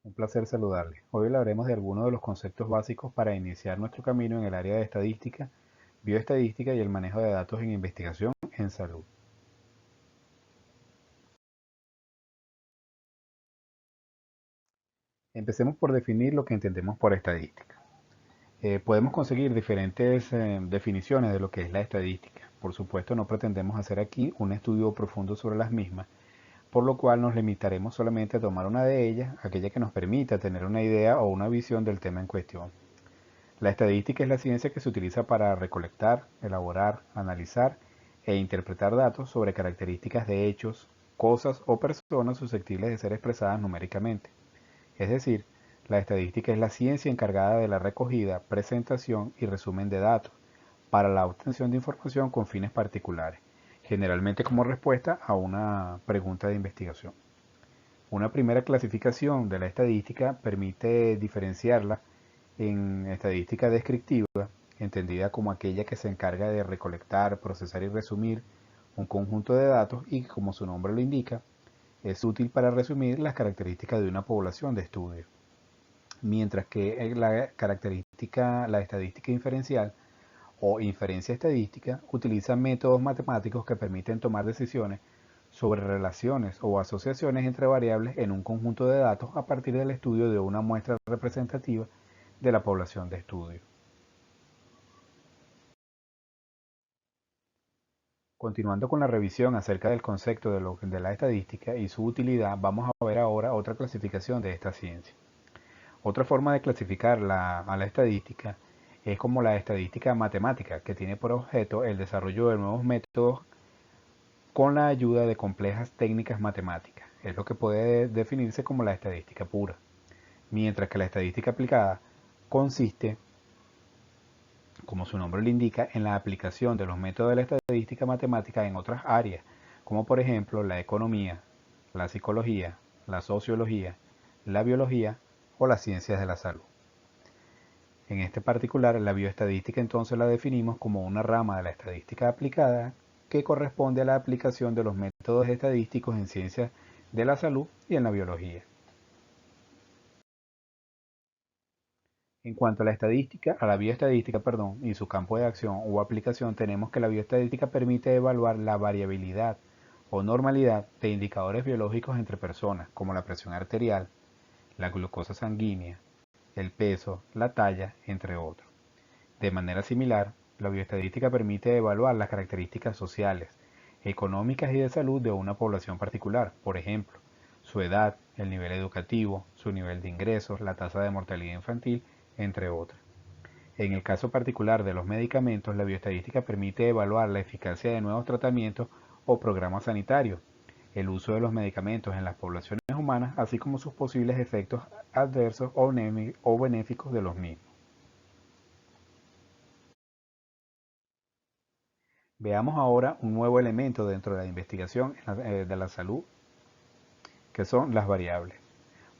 Un placer saludarle. Hoy hablaremos de algunos de los conceptos básicos para iniciar nuestro camino en el área de estadística, bioestadística y el manejo de datos en investigación en salud. Empecemos por definir lo que entendemos por estadística. Podemos conseguir diferentes definiciones de lo que es la estadística. Por supuesto, no pretendemos hacer aquí un estudio profundo sobre las mismas, por lo cual nos limitaremos solamente a tomar una de ellas, aquella que nos permita tener una idea o una visión del tema en cuestión. La estadística es la ciencia que se utiliza para recolectar, elaborar, analizar e interpretar datos sobre características de hechos, cosas o personas susceptibles de ser expresadas numéricamente. Es decir, la estadística es la ciencia encargada de la recogida, presentación y resumen de datos para la obtención de información con fines particulares, generalmente como respuesta a una pregunta de investigación. Una primera clasificación de la estadística permite diferenciarla en estadística descriptiva, entendida como aquella que se encarga de recolectar, procesar y resumir un conjunto de datos y que, como su nombre lo indica, es útil para resumir las características de una población de estudio. Mientras que la estadística inferencial o inferencia estadística utiliza métodos matemáticos que permiten tomar decisiones sobre relaciones o asociaciones entre variables en un conjunto de datos a partir del estudio de una muestra representativa de la población de estudio. Continuando con la revisión acerca del concepto de la estadística y su utilidad, vamos a ver ahora otra clasificación de esta ciencia. Otra forma de clasificar a la estadística es como la estadística matemática, que tiene por objeto el desarrollo de nuevos métodos con la ayuda de complejas técnicas matemáticas. Es lo que puede definirse como la estadística pura. Mientras que la estadística aplicada consiste, como su nombre lo indica, en la aplicación de los métodos de la estadística matemática en otras áreas, como por ejemplo la economía, la psicología, la sociología, la biología o las ciencias de la salud. En este particular, la bioestadística entonces la definimos como una rama de la estadística aplicada que corresponde a la aplicación de los métodos estadísticos en ciencias de la salud y en la biología. En cuanto a la bioestadística, y su campo de acción o aplicación, tenemos que la bioestadística permite evaluar la variabilidad o normalidad de indicadores biológicos entre personas, como la presión arterial, la glucosa sanguínea, el peso, la talla, entre otros. De manera similar, la bioestadística permite evaluar las características sociales, económicas y de salud de una población particular, por ejemplo, su edad, el nivel educativo, su nivel de ingresos, la tasa de mortalidad infantil, entre otras. En el caso particular de los medicamentos, la bioestadística permite evaluar la eficacia de nuevos tratamientos o programas sanitarios, el uso de los medicamentos en las poblaciones humanas, así como sus posibles efectos adversos o benéficos de los mismos. Veamos ahora un nuevo elemento dentro de la investigación de la salud, que son las variables.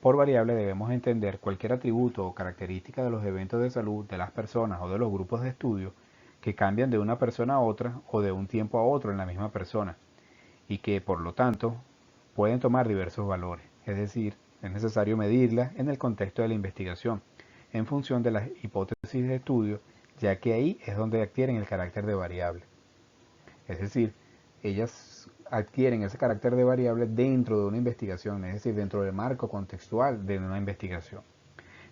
Por variable debemos entender cualquier atributo o característica de los eventos de salud de las personas o de los grupos de estudio que cambian de una persona a otra o de un tiempo a otro en la misma persona y que, por lo tanto, pueden tomar diversos valores. Es decir, es necesario medirlas en el contexto de la investigación, en función de las hipótesis de estudio, ya que ahí es donde adquieren el carácter de variable. Es decir, ellas adquieren ese carácter de variable dentro de una investigación, es decir, dentro del marco contextual de una investigación.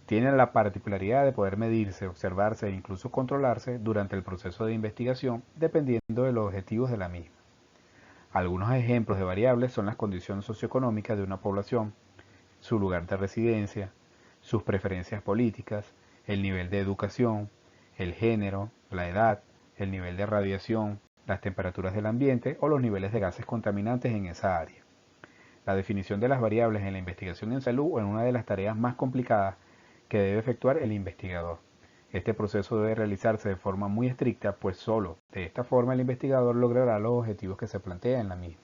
Tienen la particularidad de poder medirse, observarse e incluso controlarse durante el proceso de investigación, dependiendo de los objetivos de la misma. Algunos ejemplos de variables son las condiciones socioeconómicas de una población, su lugar de residencia, sus preferencias políticas, el nivel de educación, el género, la edad, el nivel de radiación, las temperaturas del ambiente o los niveles de gases contaminantes en esa área. La definición de las variables en la investigación en salud es una de las tareas más complicadas que debe efectuar el investigador. Este proceso debe realizarse de forma muy estricta, pues solo de esta forma el investigador logrará los objetivos que se plantea en la misma.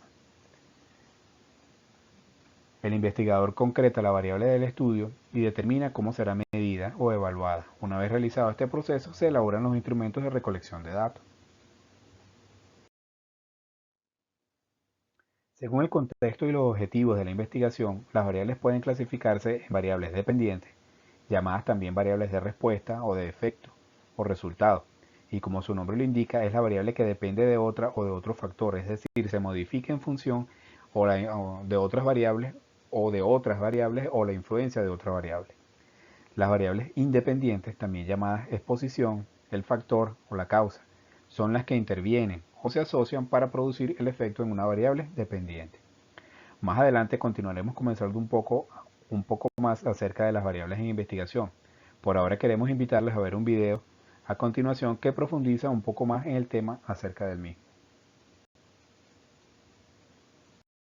El investigador concreta la variable del estudio y determina cómo será medida o evaluada. Una vez realizado este proceso, se elaboran los instrumentos de recolección de datos. Según el contexto y los objetivos de la investigación, las variables pueden clasificarse en variables dependientes, llamadas también variables de respuesta o de efecto o resultado. Y como su nombre lo indica, es la variable que depende de otra o de otro factor, es decir, se modifica en función o de otras variables o la influencia de otra variable. Las variables independientes, también llamadas exposición, el factor o la causa, son las que intervienen o se asocian para producir el efecto en una variable dependiente. Más adelante continuaremos conversando un poco más acerca de las variables en investigación. Por ahora queremos invitarles a ver un video a continuación que profundiza un poco más en el tema acerca del mismo.